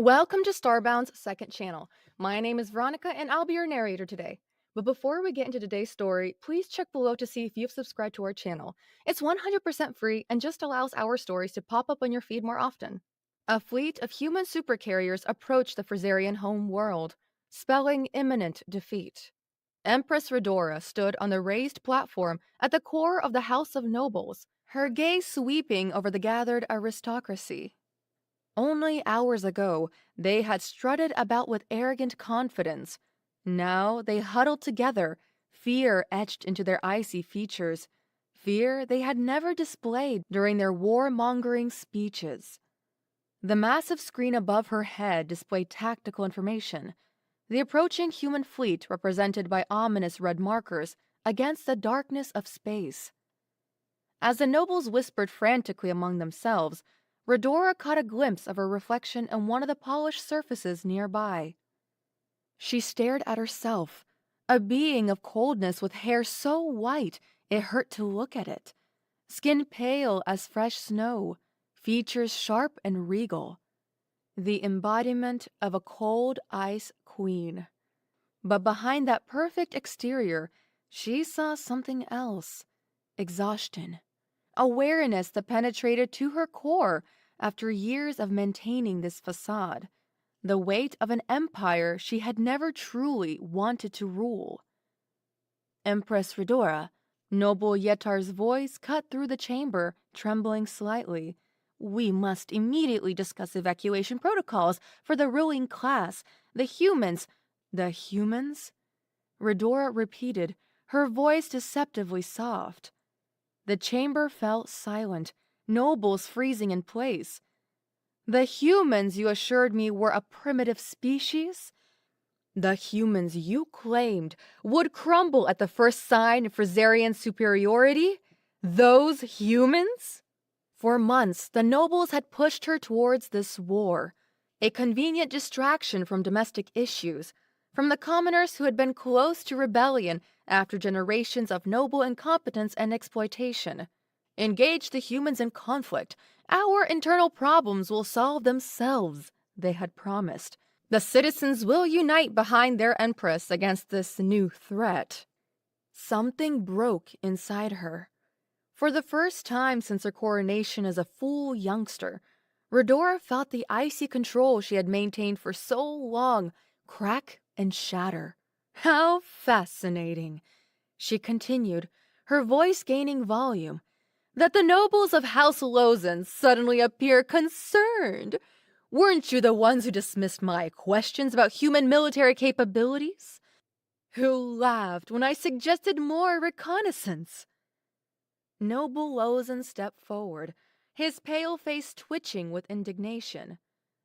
Welcome to Starbound's second channel. My name is Veronica and I'll be your narrator today. But before we get into today's story, please check below to see if you've subscribed to our channel. It's 100% free and just allows our stories to pop up on your feed more often. A fleet of human supercarriers approached the Frizerian home world, spelling imminent defeat. Empress Redora stood on the raised platform at the core of the House of Nobles, her gaze sweeping over the gathered aristocracy. Only hours ago, they had strutted about with arrogant confidence. Now they huddled together, fear etched into their icy features, fear they had never displayed during their warmongering speeches. The massive screen above her head displayed tactical information, the approaching human fleet represented by ominous red markers against the darkness of space. As the nobles whispered frantically among themselves, Redora caught a glimpse of her reflection in one of the polished surfaces nearby. She stared at herself, a being of coldness with hair so white it hurt to look at it, skin pale as fresh snow, features sharp and regal, the embodiment of a cold ice queen. But behind that perfect exterior, she saw something else: exhaustion, awareness that penetrated to her core after years of maintaining this facade, the weight of an empire she had never truly wanted to rule. Empress Redora, noble Yetar's voice cut through the chamber, trembling slightly. We must immediately discuss evacuation protocols for the ruling class, the humans. The humans? Redora repeated, her voice deceptively soft. The chamber fell silent, nobles freezing in place. The humans you assured me were a primitive species? The humans you claimed would crumble at the first sign of Frizerian superiority? Those humans? For months, the nobles had pushed her towards this war, a convenient distraction from domestic issues, from the commoners who had been close to rebellion after generations of noble incompetence and exploitation. Engage the humans in conflict. Our internal problems will solve themselves, they had promised. The citizens will unite behind their empress against this new threat. Something broke inside her. For the first time since her coronation as a full youngster, Redora felt the icy control she had maintained for so long crack and shatter. How fascinating, she continued, her voice gaining volume, that the nobles of House Lozen suddenly appear concerned. Weren't you the ones who dismissed my questions about human military capabilities? Who laughed when I suggested more reconnaissance? Noble Lozen stepped forward, his pale face twitching with indignation.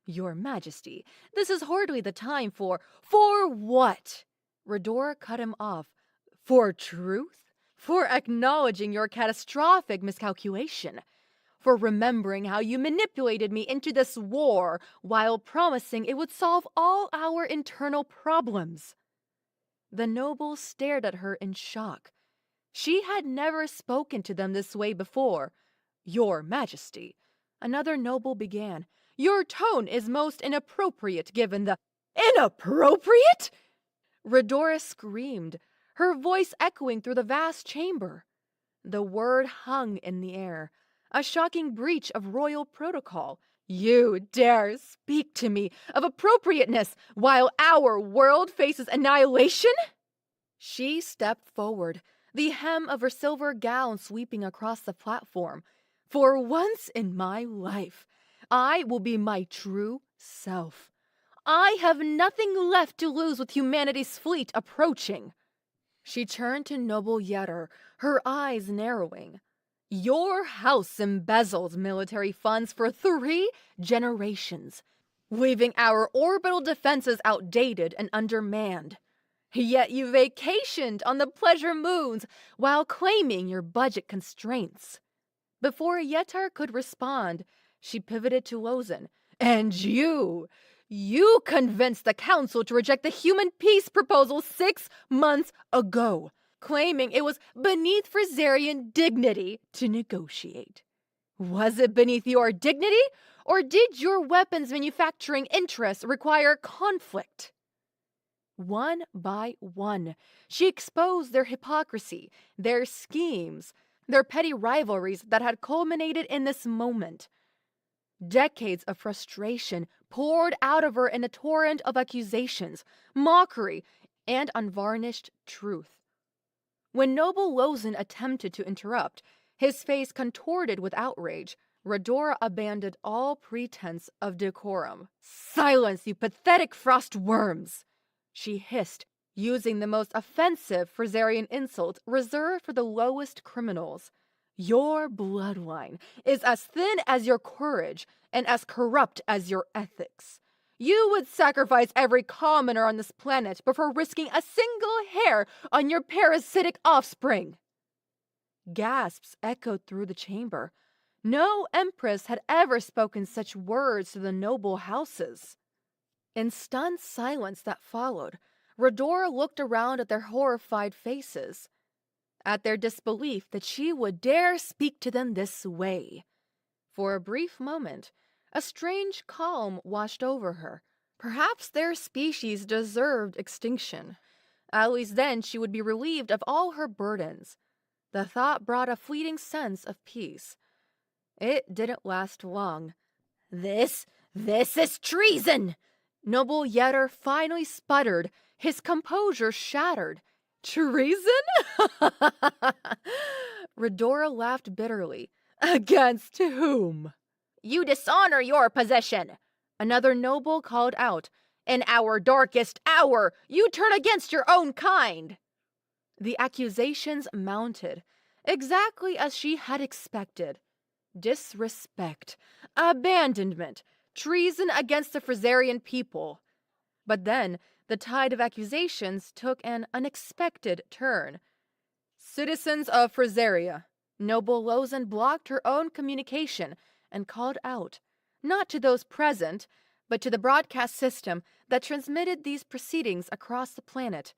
Your Majesty, this is hardly the time for— For what? Redora cut him off. For truth? For acknowledging your catastrophic miscalculation? For remembering how you manipulated me into this war while promising it would solve all our internal problems? The nobles stared at her in shock. She had never spoken to them this way before. Your Majesty, another noble began, your tone is most inappropriate given the— Inappropriate? Redora screamed, her voice echoing through the vast chamber. The word hung in the air, a shocking breach of royal protocol. You dare speak to me of appropriateness while our world faces annihilation? She stepped forward, the hem of her silver gown sweeping across the platform. For once in my life, I will be my true self. I have nothing left to lose with humanity's fleet approaching. She turned to noble Yetter, her eyes narrowing. Your house embezzled military funds for 3 generations, leaving our orbital defenses outdated and undermanned. Yet you vacationed on the pleasure moons while claiming your budget constraints. Before Yetar could respond, she pivoted to Lozen. And you convinced the council to reject the human peace proposal 6 months ago, claiming it was beneath Frizerian dignity to negotiate. Was it beneath your dignity Or did your weapons manufacturing interests require conflict? One by one, she exposed their hypocrisy, their schemes, their petty rivalries that had culminated in this moment. Decades of frustration poured out of her in a torrent of accusations, mockery, and unvarnished truth. When Noble Lozen attempted to interrupt, his face contorted with outrage, Redora abandoned all pretense of decorum. "Silence, you pathetic frost worms!" she hissed, using the most offensive Fraserian insult reserved for the lowest criminals. "Your bloodline is as thin as your courage and as corrupt as your ethics. You would sacrifice every commoner on this planet before risking a single hair on your parasitic offspring." Gasps echoed through the chamber. No Empress had ever spoken such words to the noble houses. In stunned silence that followed, Redora looked around at their horrified faces, at their disbelief that she would dare speak to them this way. For a brief moment, a strange calm washed over her. Perhaps their species deserved extinction. At least then she would be relieved of all her burdens. The thought brought a fleeting sense of peace. It didn't last long. This is treason!" Noble Yetter finally sputtered, his composure shattered. "Treason?" Redora laughed bitterly. "Against whom?" "You dishonor your position," another noble called out. "In our darkest hour, you turn against your own kind." The accusations mounted, exactly as she had expected. Disrespect, abandonment, treason against the Fraserian people. But then the tide of accusations took an unexpected turn. "Citizens of Fraseria," Noble Lozen blocked her own communication and called out, not to those present, but to the broadcast system that transmitted these proceedings across the planet.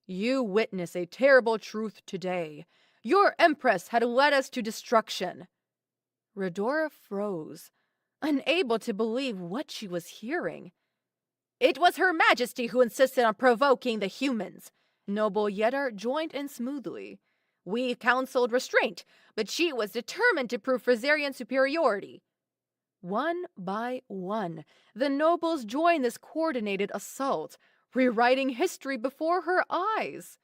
"You witness a terrible truth today. Your Empress had led us to destruction." Redora froze, unable to believe what she was hearing. "It was Her Majesty who insisted on provoking the humans." Noble Yetter joined in smoothly. "We counseled restraint, but she was determined to prove Fraserian superiority." One by one, the nobles joined this coordinated assault, rewriting history before her eyes.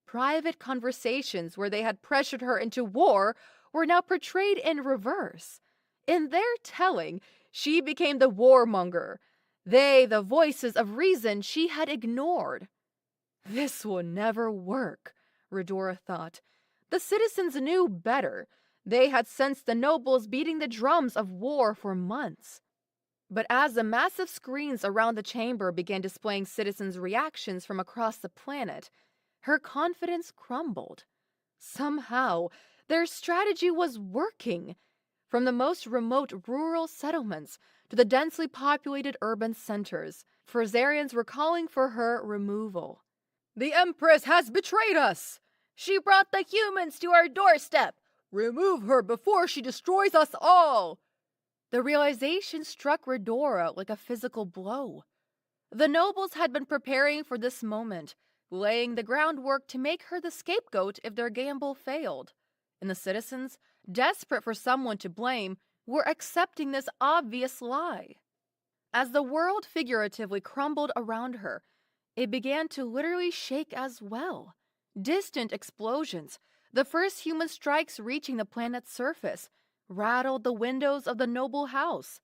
Private conversations where they had pressured her into war were now portrayed in reverse. In their telling, she became the warmonger, they the voices of reason she had ignored. This will never work, Redora thought. The citizens knew better. They had sensed the nobles beating the drums of war for months. But as the massive screens around the chamber began displaying citizens' reactions from across the planet, her confidence crumbled. Somehow, their strategy was working. From the most remote rural settlements to the densely populated urban centers, Fraserians were calling for her removal. "The Empress has betrayed us! She brought the humans to our doorstep! Remove her before she destroys us all!" The realization struck Redora like a physical blow. The nobles had been preparing for this moment, laying the groundwork to make her the scapegoat if their gamble failed. And the citizens, desperate for someone to blame, were accepting this obvious lie. As the world figuratively crumbled around her, it began to literally shake as well. Distant explosions, the first human strikes reaching the planet's surface, rattled the windows of the noble house.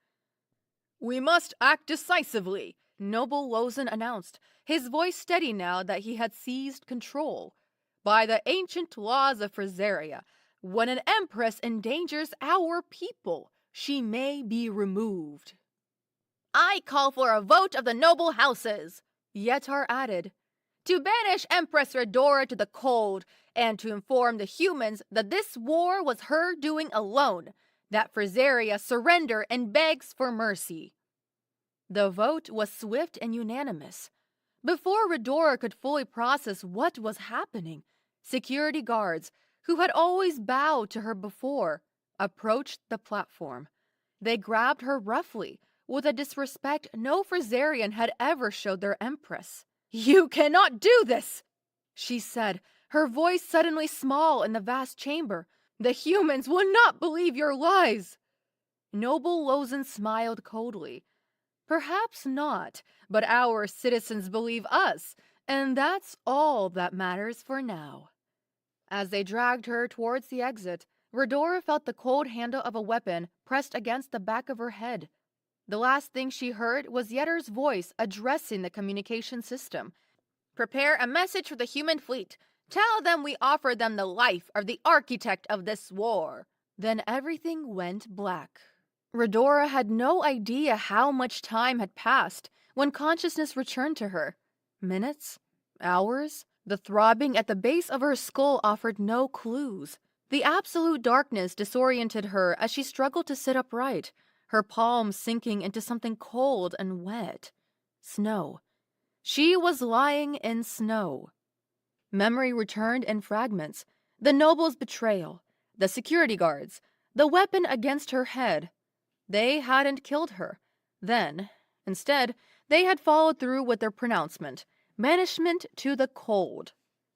"We must act decisively," Noble Lozen announced, his voice steady now that he had seized control. "By the ancient laws of Fraseria, when an empress endangers our people, she may be removed." "I call for a vote of the noble houses," Yetar added, "to banish Empress Redora to the cold and to inform the humans that this war was her doing alone, that Fraseria surrender and begs for mercy." The vote was swift and unanimous. Before Redora could fully process what was happening, security guards, who had always bowed to her before, approached the platform. They grabbed her roughly, with a disrespect no Fraserian had ever showed their Empress. "You cannot do this!" she said, her voice suddenly small in the vast chamber. "The humans will not believe your lies!" Noble Lozen smiled coldly. "Perhaps not, but our citizens believe us, and that's all that matters for now." As they dragged her towards the exit, Redora felt the cold handle of a weapon pressed against the back of her head. The last thing she heard was Yetter's voice addressing the communication system. "Prepare a message for the human fleet. Tell them we offer them the life of the architect of this war." Then everything went black. Redora had no idea how much time had passed when consciousness returned to her. Minutes? Hours? The throbbing at the base of her skull offered no clues. The absolute darkness disoriented her as she struggled to sit upright, her palms sinking into something cold and wet. Snow. She was lying in snow. Memory returned in fragments. The noble's betrayal, the security guards, the weapon against her head. They hadn't killed her. Then, instead, they had followed through with their pronouncement: banishment to the cold.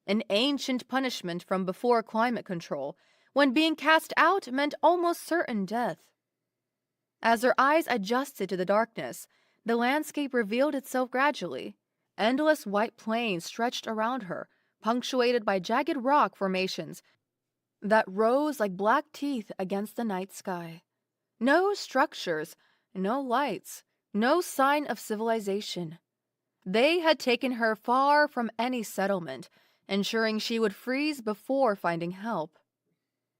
An ancient punishment from before climate control, when being cast out meant almost certain death. As her eyes adjusted to the darkness, the landscape revealed itself gradually. Endless white plains stretched around her, punctuated by jagged rock formations that rose like black teeth against the night sky. No structures, no lights, no sign of civilization. They had taken her far from any settlement, ensuring she would freeze before finding help.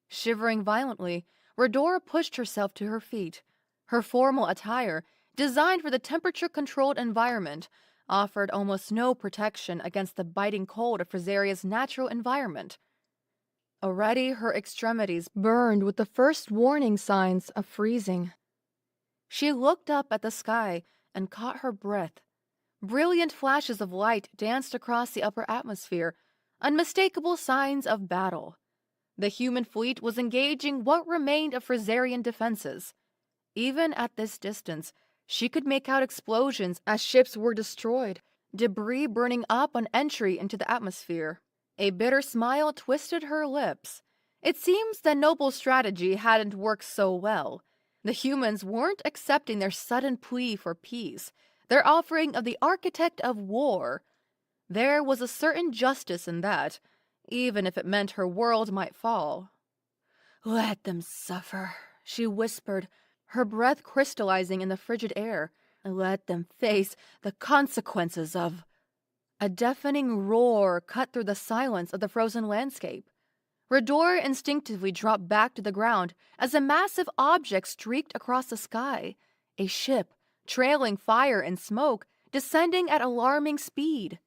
Shivering violently, Redora pushed herself to her feet. Her formal attire, designed for the temperature-controlled environment, offered almost no protection against the biting cold of Fraseria's natural environment. Already her extremities burned with the first warning signs of freezing. She looked up at the sky and caught her breath. Brilliant flashes of light danced across the upper atmosphere, unmistakable signs of battle. The human fleet was engaging what remained of Fraserian defenses. Even at this distance, she could make out explosions as ships were destroyed, debris burning up on entry into the atmosphere. A bitter smile twisted her lips. It seems the noble strategy hadn't worked so well. The humans weren't accepting their sudden plea for peace, their offering of the architect of war. There was a certain justice in that, even if it meant her world might fall. "Let them suffer," she whispered, her breath crystallizing in the frigid air. "Let them face the consequences of—" A deafening roar cut through the silence of the frozen landscape. Redora instinctively dropped back to the ground as a massive object streaked across the sky. A ship, trailing fire and smoke, descending at alarming speed.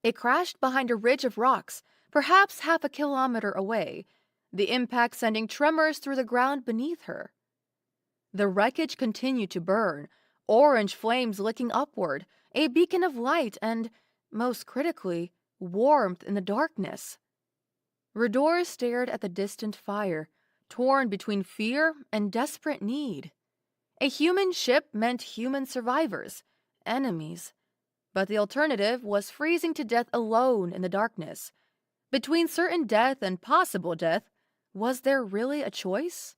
It crashed behind a ridge of rocks, perhaps half a kilometer away, the impact sending tremors through the ground beneath her. The wreckage continued to burn, orange flames licking upward, a beacon of light and, most critically, warmth in the darkness. Redora stared at the distant fire, torn between fear and desperate need. A human ship meant human survivors, enemies. But the alternative was freezing to death alone in the darkness. Between certain death and possible death, was there really a choice?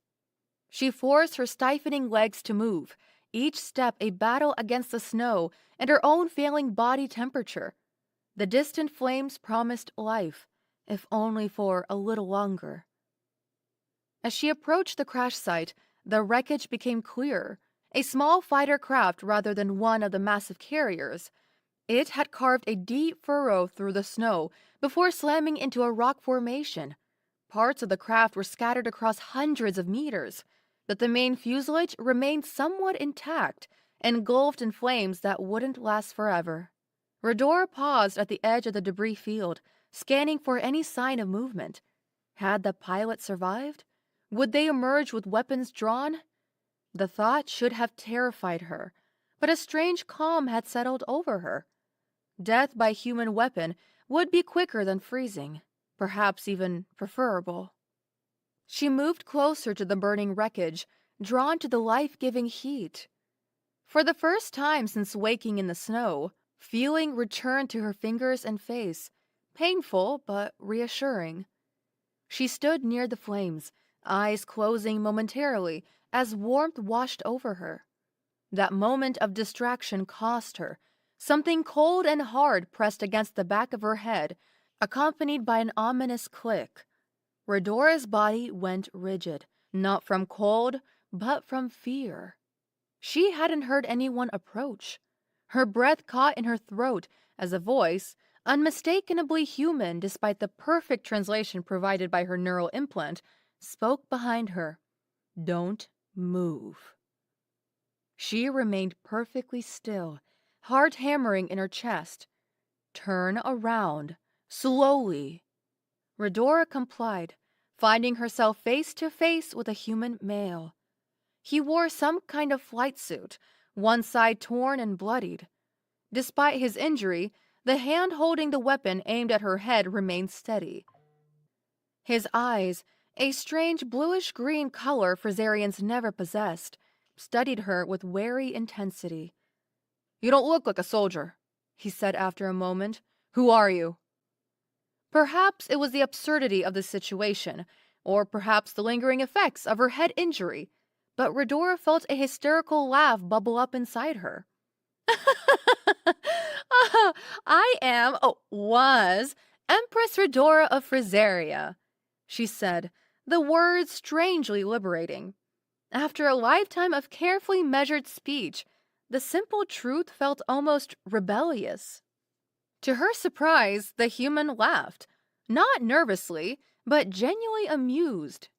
She forced her stifling legs to move, each step a battle against the snow and her own failing body temperature. The distant flames promised life, if only for a little longer. As she approached the crash site, the wreckage became clearer, a small fighter craft rather than one of the massive carriers. It had carved a deep furrow through the snow before slamming into a rock formation. Parts of the craft were scattered across hundreds of meters, but the main fuselage remained somewhat intact, engulfed in flames that wouldn't last forever. Redora paused at the edge of the debris field, scanning for any sign of movement. Had the pilot survived? Would they emerge with weapons drawn? The thought should have terrified her, but a strange calm had settled over her. Death by human weapon would be quicker than freezing, perhaps even preferable. She moved closer to the burning wreckage, drawn to the life-giving heat. For the first time since waking in the snow, feeling returned to her fingers and face, painful but reassuring. She stood near the flames, eyes closing momentarily as warmth washed over her. That moment of distraction cost her. Something cold and hard pressed against the back of her head, accompanied by an ominous click. Redora's body went rigid, not from cold, but from fear. She hadn't heard anyone approach. Her breath caught in her throat as a voice, unmistakably human despite the perfect translation provided by her neural implant, spoke behind her. "Don't move." She remained perfectly still, heart hammering in her chest. "Turn around, slowly." Redora complied, finding herself face to face with a human male. He wore some kind of flight suit, one side torn and bloodied. Despite his injury, the hand holding the weapon aimed at her head remained steady. His eyes, a strange bluish-green color Frizarians never possessed, studied her with wary intensity. "You don't look like a soldier," he said after a moment. "Who are you?" Perhaps it was the absurdity of the situation, or perhaps the lingering effects of her head injury, but Redora felt a hysterical laugh bubble up inside her. Was Empress Redora of Frizaria," she said, the words strangely liberating. After a lifetime of carefully measured speech, the simple truth felt almost rebellious. To her surprise, the human laughed, not nervously, but genuinely amused.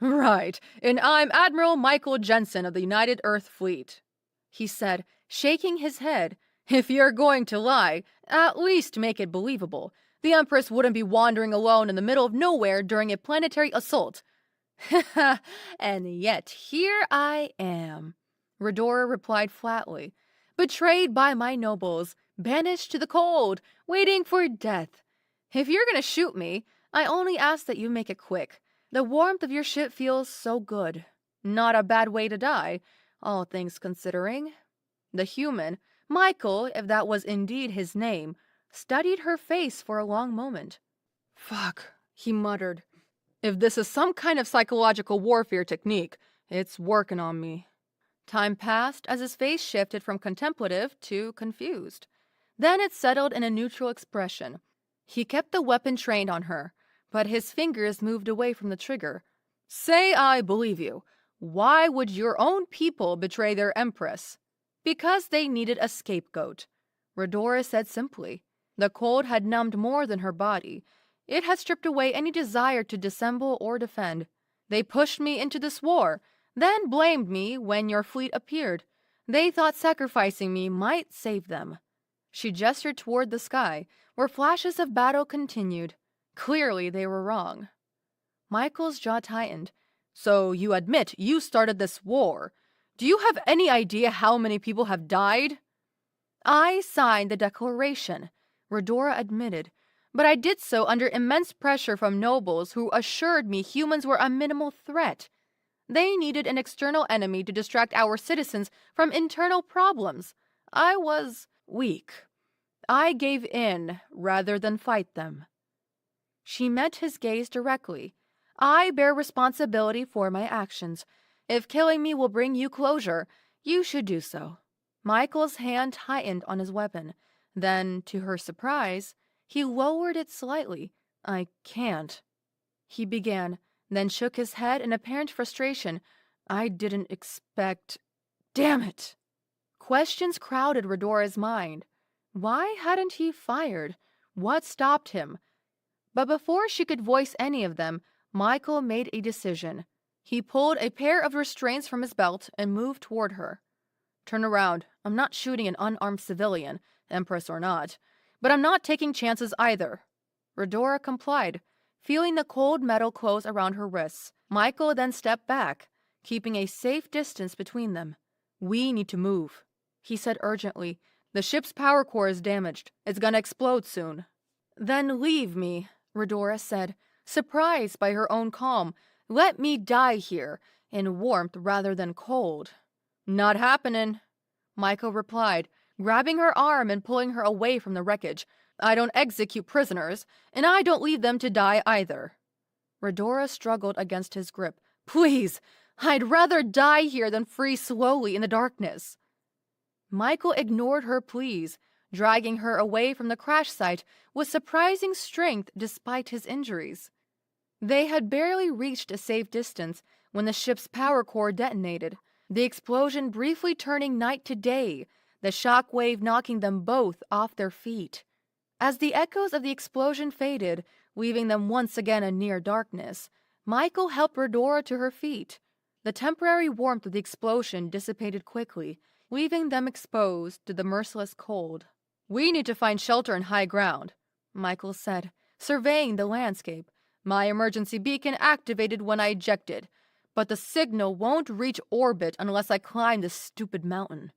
"Right, and I'm Admiral Michael Jensen of the United Earth Fleet," he said, shaking his head. "If you're going to lie, at least make it believable. The Empress wouldn't be wandering alone in the middle of nowhere during a planetary assault." "And yet here I am," Redora replied flatly, "betrayed by my nobles, banished to the cold, waiting for death. If you're gonna shoot me, I only ask that you make it quick. The warmth of your ship feels so good. Not a bad way to die, all things considering." The human, Michael, if that was indeed his name, studied her face for a long moment. "Fuck," he muttered. "If this is some kind of psychological warfare technique, it's working on me." Time passed as his face shifted from contemplative to confused. Then it settled in a neutral expression. He kept the weapon trained on her, but his fingers moved away from the trigger. "Say I believe you. Why would your own people betray their Empress?" "Because they needed a scapegoat," Redora said simply. The cold had numbed more than her body. It had stripped away any desire to dissemble or defend. "They pushed me into this war, then blamed me when your fleet appeared. They thought sacrificing me might save them." She gestured toward the sky, where flashes of battle continued. Clearly they were wrong. Michael's jaw tightened. "So you admit you started this war. Do you have any idea how many people have died?" "I signed the declaration," Redora admitted, "but I did so under immense pressure from nobles who assured me humans were a minimal threat. They needed an external enemy to distract our citizens from internal problems. I was weak. I gave in rather than fight them." She met his gaze directly. "I bear responsibility for my actions. If killing me will bring you closure, you should do so." Michael's hand tightened on his weapon. Then, to her surprise, he lowered it slightly. "I can't," he began, then shook his head in apparent frustration. "I didn't expect... Damn it!" Questions crowded Redora's mind. Why hadn't he fired? What stopped him? But before she could voice any of them, Michael made a decision. He pulled a pair of restraints from his belt and moved toward her. "Turn around. I'm not shooting an unarmed civilian, Empress or not. But I'm not taking chances either." Redora complied, feeling the cold metal close around her wrists. Michael then stepped back, keeping a safe distance between them. "We need to move," he said urgently. "The ship's power core is damaged. It's gonna explode soon." "Then leave me," Redora said, surprised by her own calm. "Let me die here. in warmth rather than cold. "Not happening," Michael replied, grabbing her arm and pulling her away from the wreckage. "I don't execute prisoners, and I don't leave them to die either." Redora struggled against his grip. "Please, I'd rather die here than freeze slowly in the darkness." Michael ignored her pleas, dragging her away from the crash site with surprising strength despite his injuries. They had barely reached a safe distance when the ship's power core detonated, the explosion briefly turning night to day, the shock wave knocking them both off their feet. As the echoes of the explosion faded, leaving them once again in near darkness, Michael helped Redora to her feet. The temporary warmth of the explosion dissipated quickly, leaving them exposed to the merciless cold. "We need to find shelter and high ground," Michael said, surveying the landscape. "My emergency beacon activated when I ejected, but the signal won't reach orbit unless I climb this stupid mountain."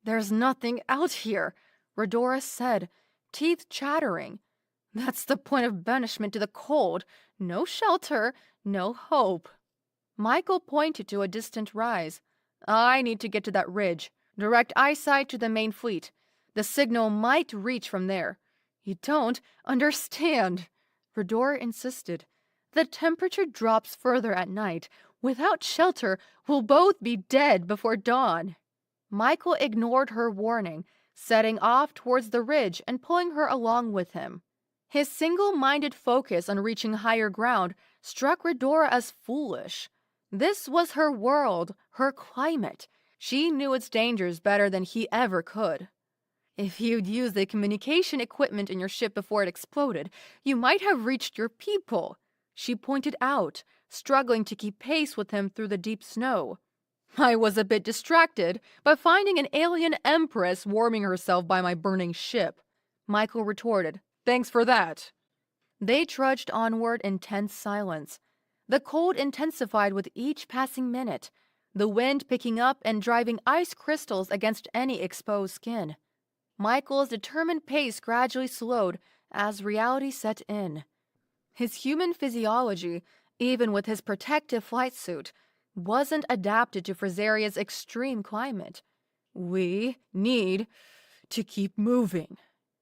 "There's nothing out here," Redora said, teeth chattering. "That's the point of banishment to the cold. No shelter, no hope." Michael pointed to a distant rise. "I need to get to that ridge. Direct eyesight to the main fleet. The signal might reach from there." "You don't understand," Redora insisted. "The temperature drops further at night. Without shelter, we'll both be dead before dawn." Michael ignored her warning, setting off towards the ridge and pulling her along with him. His single-minded focus on reaching higher ground struck Redora as foolish. This was her world, her climate. She knew its dangers better than he ever could. "If you'd used the communication equipment in your ship before it exploded, you might have reached your people," she pointed out, struggling to keep pace with him through the deep snow. "I was a bit distracted by finding an alien Empress warming herself by my burning ship," Michael retorted. "Thanks for that." They trudged onward in tense silence. The cold intensified with each passing minute, the wind picking up and driving ice crystals against any exposed skin. Michael's determined pace gradually slowed as reality set in. His human physiology, even with his protective flight suit, wasn't adapted to Frizeria's extreme climate. "We need to keep moving,"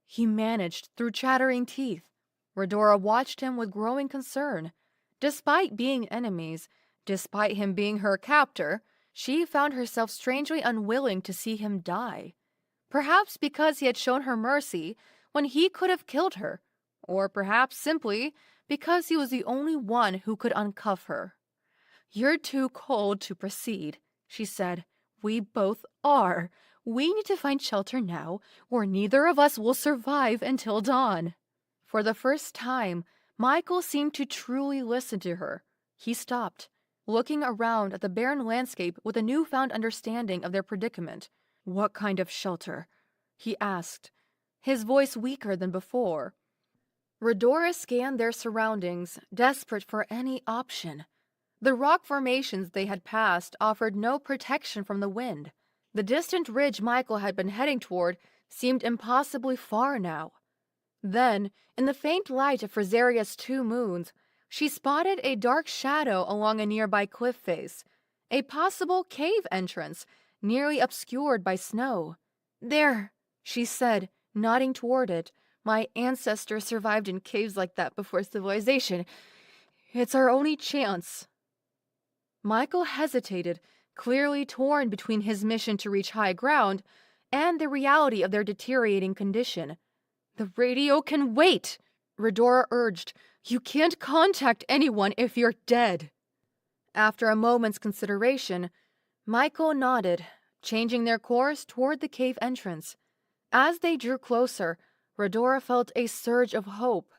he managed through chattering teeth. Redora watched him with growing concern. Despite being enemies, despite him being her captor, she found herself strangely unwilling to see him die. Perhaps because he had shown her mercy when he could have killed her, or perhaps simply because he was the only one who could uncuff her. "You're too cold to proceed," she said. "We both are. We need to find shelter now, or neither of us will survive until dawn." For the first time, Michael seemed to truly listen to her. He stopped, looking around at the barren landscape with a newfound understanding of their predicament. "What kind of shelter?" he asked, his voice weaker than before. Redora scanned their surroundings, desperate for any option. The rock formations they had passed offered no protection from the wind. The distant ridge Michael had been heading toward seemed impossibly far now. Then, in the faint light of Frizeria's 2 moons, she spotted a dark shadow along a nearby cliff face, a possible cave entrance, nearly obscured by snow. "There," she said, nodding toward it. "My ancestors survived in caves like that before civilization. It's our only chance." Michael hesitated, clearly torn between his mission to reach high ground and the reality of their deteriorating condition. "The radio can wait," Redora urged. "You can't contact anyone if you're dead." After a moment's consideration, Michael nodded, changing their course toward the cave entrance. As they drew closer, Redora felt a surge of hope.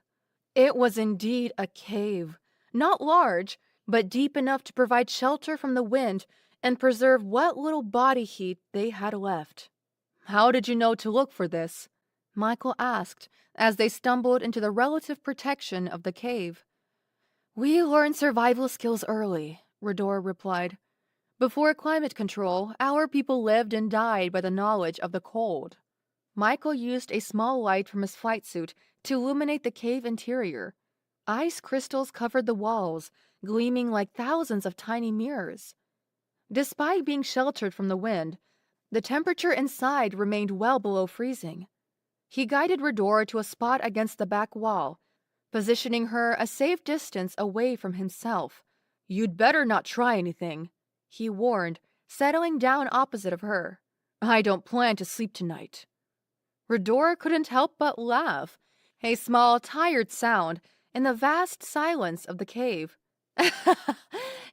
It was indeed a cave, not large, but deep enough to provide shelter from the wind and preserve what little body heat they had left. "How did you know to look for this?" Michael asked as they stumbled into the relative protection of the cave. "We learned survival skills early," Redora replied. "Before climate control, our people lived and died by the knowledge of the cold." Michael used a small light from his flight suit to illuminate the cave interior. Ice crystals covered the walls, gleaming like thousands of tiny mirrors. Despite being sheltered from the wind, the temperature inside remained well below freezing. He guided Redora to a spot against the back wall, positioning her a safe distance away from himself. "You'd better not try anything," he warned, settling down opposite of her. "I don't plan to sleep tonight." Redora couldn't help but laugh, a small, tired sound in the vast silence of the cave.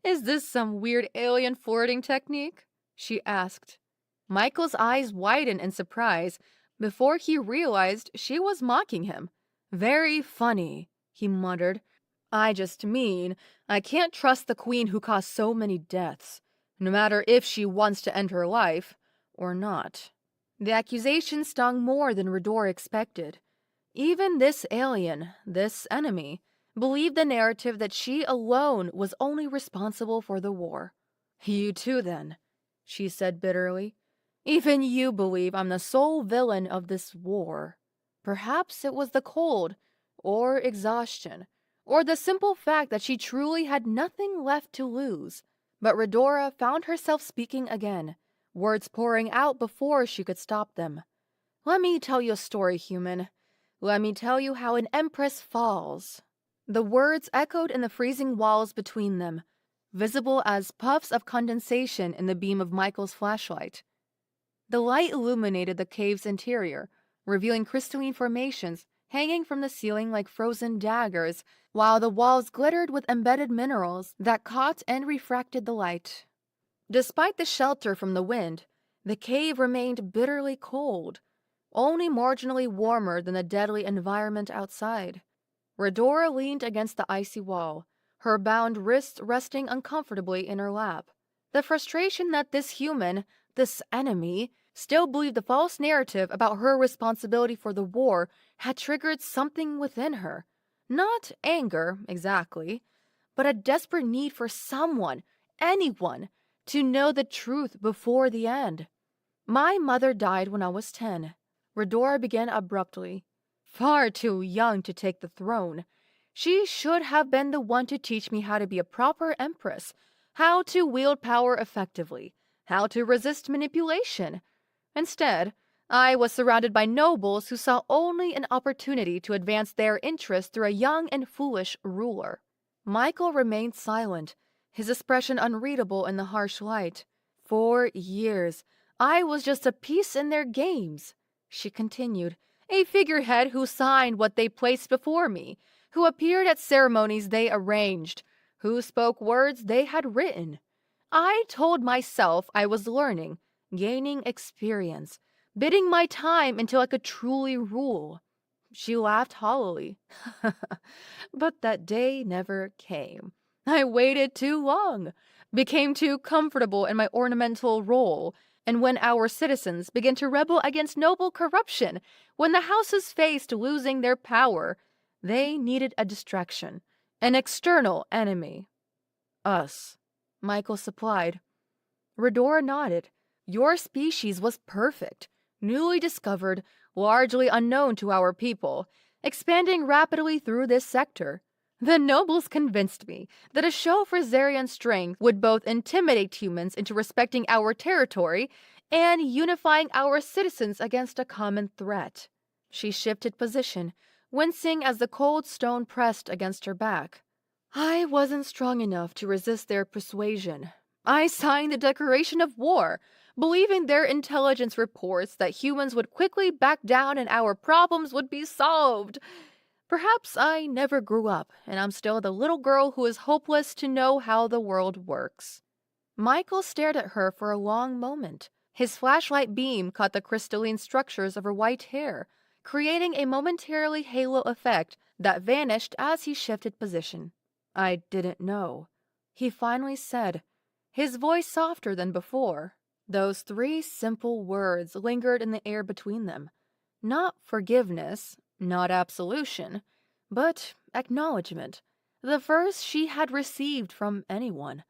"Is this some weird alien flirting technique?" she asked. Michael's eyes widened in surprise before he realized she was mocking him. "Very funny," he muttered. "I just mean I can't trust the queen who caused so many deaths, no matter if she wants to end her life or not." The accusation stung more than Redora expected. Even this alien, this enemy, believed the narrative that she alone was only responsible for the war. "You too, then," she said bitterly. "Even you believe I'm the sole villain of this war." Perhaps it was the cold, or exhaustion, or the simple fact that she truly had nothing left to lose. But Redora found herself speaking again, words pouring out before she could stop them. "Let me tell you a story, human. Let me tell you how an empress falls." The words echoed in the freezing walls between them, visible as puffs of condensation in the beam of Michael's flashlight. The light illuminated the cave's interior, revealing crystalline formations hanging from the ceiling like frozen daggers, while the walls glittered with embedded minerals that caught and refracted the light. Despite the shelter from the wind, the cave remained bitterly cold, only marginally warmer than the deadly environment outside. Redora leaned against the icy wall, her bound wrists resting uncomfortably in her lap. The frustration that this human, this enemy, still believed the false narrative about her responsibility for the war had triggered something within her. Not anger, exactly, but a desperate need for someone, anyone, to know the truth before the end. "My mother died when I was 10. Redora began abruptly. "Far too young to take the throne. She should have been the one to teach me how to be a proper empress, how to wield power effectively, how to resist manipulation. Instead, I was surrounded by nobles who saw only an opportunity to advance their interests through a young and foolish ruler." Michael remained silent, his expression unreadable in the harsh light. "For years, I was just a piece in their games," she continued. "A figurehead who signed what they placed before me, who appeared at ceremonies they arranged, who spoke words they had written. I told myself I was learning, gaining experience, bidding my time until I could truly rule." She laughed hollowly. "But that day never came. I waited too long, became too comfortable in my ornamental role, and when our citizens began to rebel against noble corruption, when the houses faced losing their power, they needed a distraction, an external enemy." "Us," Michael supplied. Redora nodded. "Your species was perfect, newly discovered, largely unknown to our people, expanding rapidly through this sector. The nobles convinced me that a show for Zarian strength would both intimidate humans into respecting our territory and unifying our citizens against a common threat." She shifted position, wincing as the cold stone pressed against her back. "I wasn't strong enough to resist their persuasion. I signed the declaration of war, believing their intelligence reports that humans would quickly back down and our problems would be solved. Perhaps I never grew up, and I'm still the little girl who is hopeless to know how the world works." Michael stared at her for a long moment. His flashlight beam caught the crystalline structures of her white hair, creating a momentarily halo effect that vanished as he shifted position. "I didn't know," he finally said, his voice softer than before. Those 3 simple words lingered in the air between them. Not forgiveness, not absolution, but acknowledgement. The first she had received from anyone.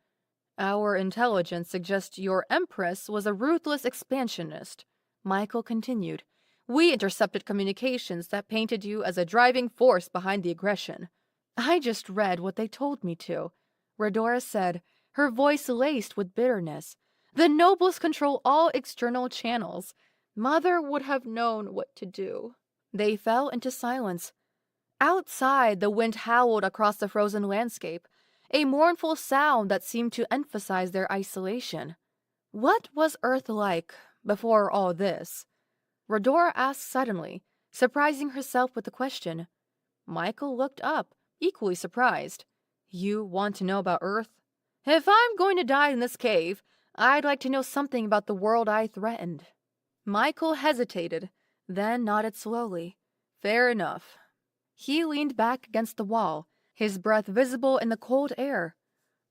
"Our intelligence suggests your Empress was a ruthless expansionist," Michael continued. "We intercepted communications that painted you as a driving force behind the aggression." "I just read what they told me to," Redora said, her voice laced with bitterness. The nobles control all external channels. Mother would have known what to do. They fell into silence. Outside, the wind howled across the frozen landscape, a mournful sound that seemed to emphasize their isolation. What was Earth like before all this? Rhodora asked suddenly, surprising herself with the question. Michael looked up, equally surprised. You want to know about Earth? If I'm going to die in this cave, I'd like to know something about the world I threatened. Michael hesitated, then nodded slowly. Fair enough. He leaned back against the wall, his breath visible in the cold air.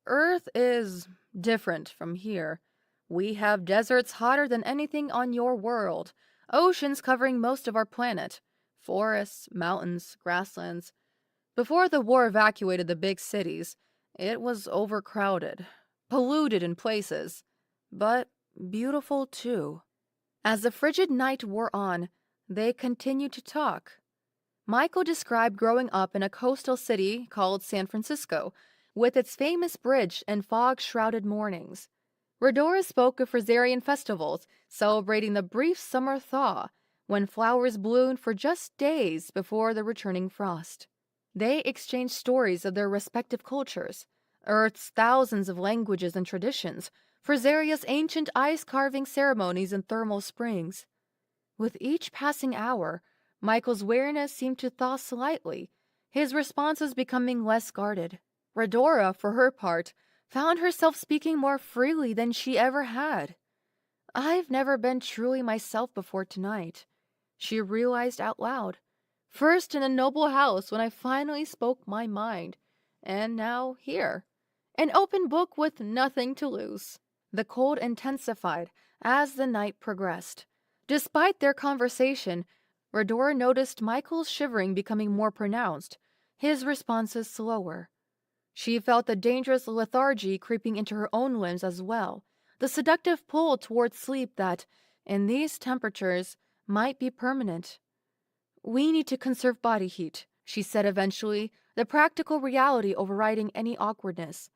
Earth is different from here. We have deserts hotter than anything on your world, oceans covering most of our planet, forests, mountains, grasslands. Before the war evacuated the big cities, it was overcrowded, polluted in places, but beautiful too. As the frigid night wore on, they continued to talk. Michael described growing up in a coastal city called San Francisco, with its famous bridge and fog-shrouded mornings. Rhodora spoke of Frizerian festivals celebrating the brief summer thaw, when flowers bloomed for just days before the returning frost. They exchanged stories of their respective cultures, Earth's thousands of languages and traditions, Frizeria's ancient ice-carving ceremonies and thermal springs. With each passing hour, Michael's wariness seemed to thaw slightly, his responses becoming less guarded. Rhodora, for her part, found herself speaking more freely than she ever had. I've never been truly myself before tonight, she realized out loud. First in a noble house when I finally spoke my mind, and now here, an open book with nothing to lose. The cold intensified as the night progressed. Despite their conversation, Rhodora noticed Michael's shivering becoming more pronounced, his responses slower. She felt the dangerous lethargy creeping into her own limbs as well, the seductive pull towards sleep that, in these temperatures, might be permanent. We need to conserve body heat, she said eventually, the practical reality overriding any awkwardness.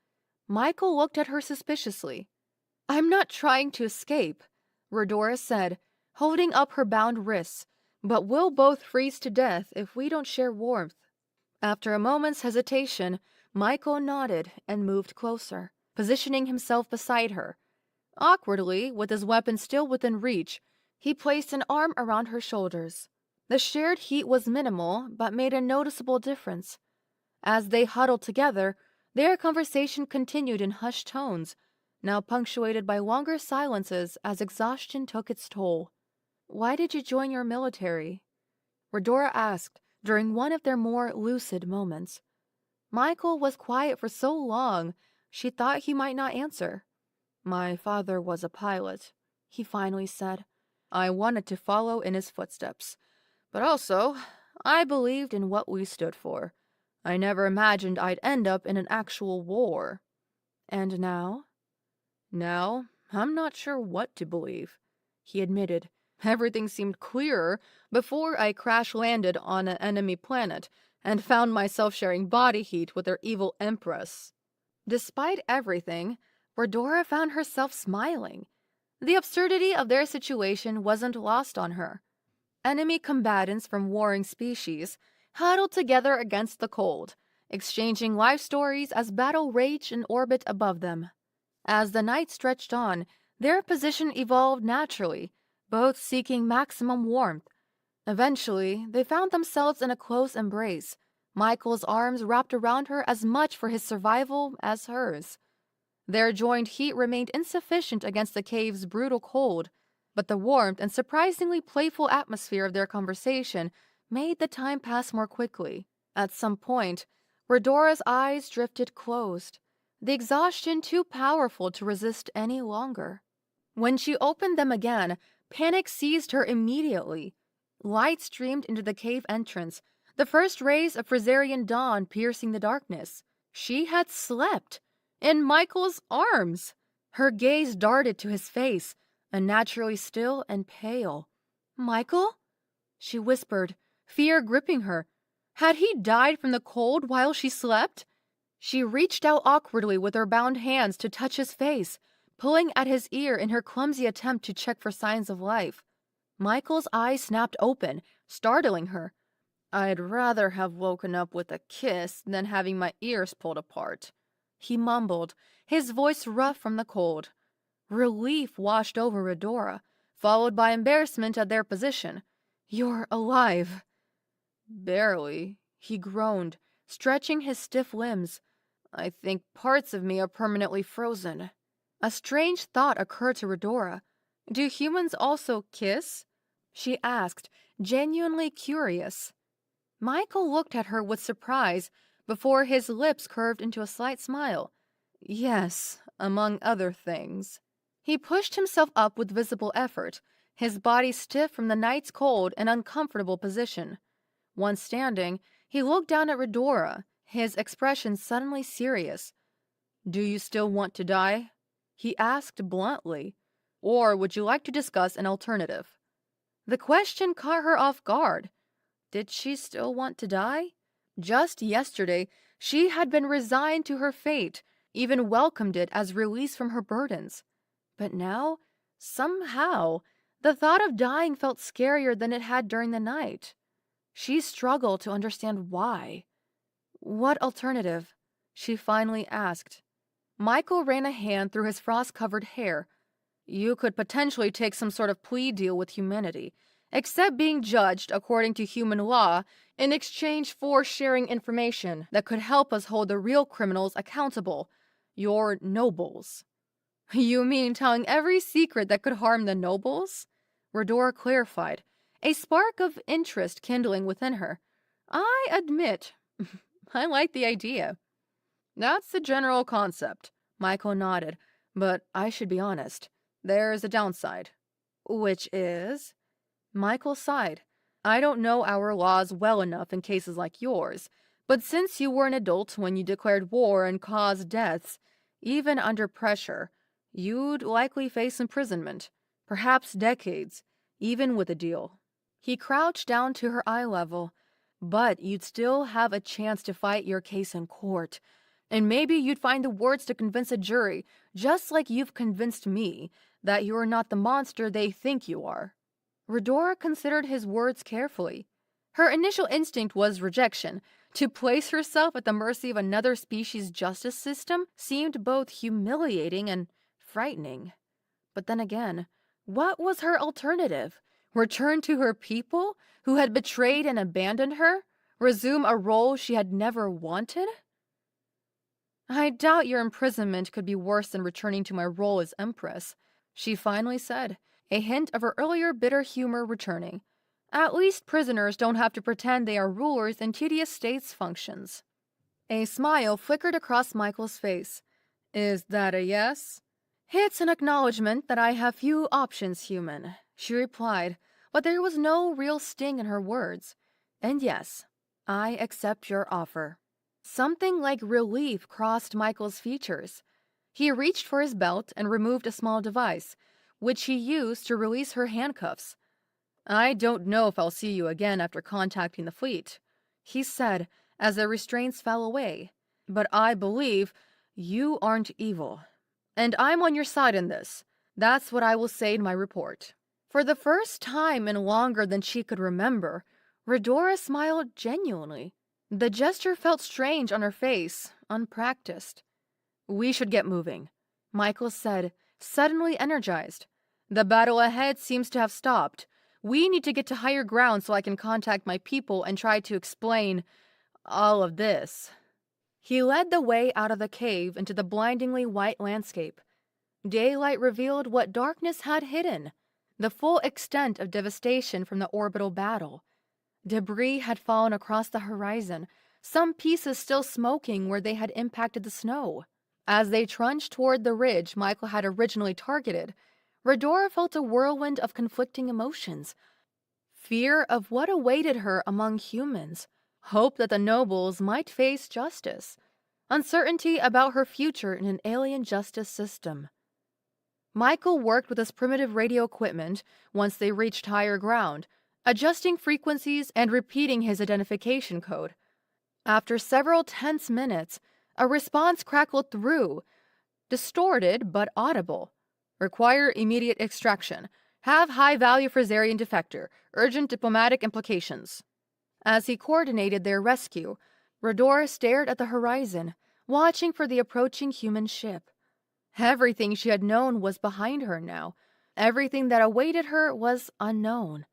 Michael looked at her suspiciously. I'm not trying to escape, Rhodora said, holding up her bound wrists, but we'll both freeze to death if we don't share warmth. After a moment's hesitation, Michael nodded and moved closer, positioning himself beside her. Awkwardly, with his weapon still within reach, he placed an arm around her shoulders. The shared heat was minimal, but made a noticeable difference. As they huddled together, their conversation continued in hushed tones, now punctuated by longer silences as exhaustion took its toll. Why did you join your military? Rhodora asked during one of their more lucid moments. Michael was quiet for so long, she thought he might not answer. My father was a pilot, he finally said. I wanted to follow in his footsteps. But also, I believed in what we stood for. I never imagined I'd end up in an actual war. And now? Now, I'm not sure what to believe, he admitted. Everything seemed clearer before I crash-landed on an enemy planet and found myself sharing body heat with their evil Empress. Despite everything, Rhodora found herself smiling. The absurdity of their situation wasn't lost on her. Enemy combatants from warring species huddled together against the cold, exchanging life stories as battle raged in orbit above them. As the night stretched on, their position evolved naturally, both seeking maximum warmth. Eventually, they found themselves in a close embrace, Michael's arms wrapped around her as much for his survival as hers. Their joined heat remained insufficient against the cave's brutal cold, but the warmth and surprisingly playful atmosphere of their conversation made the time pass more quickly. At some point, Rhodora's eyes drifted closed, the exhaustion too powerful to resist any longer. When she opened them again, panic seized her immediately. Light streamed into the cave entrance, the first rays of Frizerian dawn piercing the darkness. She had slept in Michael's arms. Her gaze darted to his face, unnaturally still and pale. Michael? She whispered, fear gripping her. Had he died from the cold while she slept? She reached out awkwardly with her bound hands to touch his face, pulling at his ear in her clumsy attempt to check for signs of life. Michael's eyes snapped open, startling her. "I'd rather have woken up with a kiss than having my ears pulled apart," he mumbled, his voice rough from the cold. Relief washed over Redora, followed by embarrassment at their position. "You're alive." "Barely," he groaned, stretching his stiff limbs. "I think parts of me are permanently frozen." A strange thought occurred to Redora. "Do humans also kiss?" she asked, genuinely curious. Michael looked at her with surprise before his lips curved into a slight smile. "Yes, among other things." He pushed himself up with visible effort, his body stiff from the night's cold and uncomfortable position. Once standing, he looked down at Redora, his expression suddenly serious. "Do you still want to die?" he asked bluntly. "Or would you like to discuss an alternative?" The question caught her off guard. Did she still want to die? Just yesterday, she had been resigned to her fate, even welcomed it as release from her burdens. But now, somehow, the thought of dying felt scarier than it had during the night. She struggled to understand why. "What alternative?" she finally asked. Michael ran a hand through his frost-covered hair. "You could potentially take some sort of plea deal with humanity, accept being judged according to human law in exchange for sharing information that could help us hold the real criminals accountable, your nobles." "You mean telling every secret that could harm the nobles?" Redora clarified, a spark of interest kindling within her. "I admit, I like the idea." "That's the general concept," Michael nodded, "but I should be honest. There's a downside." "Which is?" Michael sighed. "I don't know our laws well enough in cases like yours, but since you were an adult when you declared war and caused deaths, even under pressure, you'd likely face imprisonment, perhaps decades, even with a deal." He crouched down to her eye level. "But you'd still have a chance to fight your case in court. And maybe you'd find the words to convince a jury, just like you've convinced me, that you're not the monster they think you are." Redora considered his words carefully. Her initial instinct was rejection. To place herself at the mercy of another species' justice system seemed both humiliating and frightening. But then again, what was her alternative? Return to her people, who had betrayed and abandoned her? Resume a role she had never wanted? "I doubt your imprisonment could be worse than returning to my role as Empress," she finally said, a hint of her earlier bitter humor returning. "At least prisoners don't have to pretend they are rulers in tedious states functions." A smile flickered across Michael's face. "Is that a yes?" "It's an acknowledgement that I have few options, human," she replied, but there was no real sting in her words. "And yes, I accept your offer." Something like relief crossed Michael's features. He reached for his belt and removed a small device, which he used to release her handcuffs. "I don't know if I'll see you again after contacting the fleet," he said as the restraints fell away. "But I believe you aren't evil. And I'm on your side in this. That's what I will say in my report." For the first time in longer than she could remember, Redora smiled genuinely. The gesture felt strange on her face, unpracticed. "We should get moving," Michael said, suddenly energized. "The battle ahead seems to have stopped. We need to get to higher ground so I can contact my people and try to explain all of this." He led the way out of the cave into the blindingly white landscape. Daylight revealed what darkness had hidden, the full extent of devastation from the orbital battle. Debris had fallen across the horizon, some pieces still smoking where they had impacted the snow. As they trudged toward the ridge Michael had originally targeted, Redora felt a whirlwind of conflicting emotions. Fear of what awaited her among humans, hope that the nobles might face justice, uncertainty about her future in an alien justice system. Michael worked with his primitive radio equipment once they reached higher ground, adjusting frequencies and repeating his identification code. After several tense minutes, A response crackled through, distorted but audible. Require immediate extraction. Have high value for Zarian defector. Urgent diplomatic implications. As he coordinated their rescue, Rodora stared at the horizon, watching for the approaching human ship. Everything she had known was behind her now. Everything that awaited her was unknown.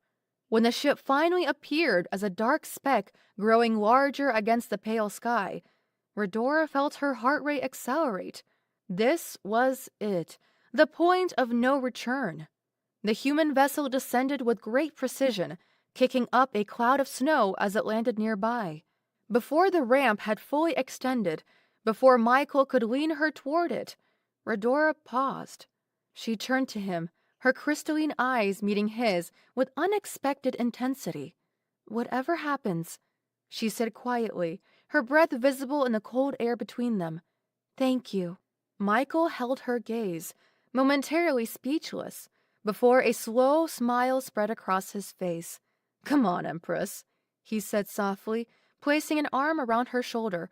When the ship finally appeared as a dark speck growing larger against the pale sky, Rodora felt her heart rate accelerate. This was it, the point of no return. The human vessel descended with great precision, kicking up a cloud of snow as it landed nearby. Before the ramp had fully extended, before Michael could lean her toward it, Rodora paused. She turned to him, her crystalline eyes meeting his with unexpected intensity. "Whatever happens," she said quietly, her breath visible in the cold air between them, "thank you." Michael held her gaze, momentarily speechless, before a slow smile spread across his face. "Come on, Empress," he said softly, placing an arm around her shoulder.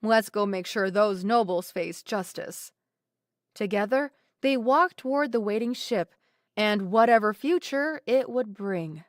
"Let's go make sure those nobles face justice." Together, they walked toward the waiting ship and whatever future it would bring.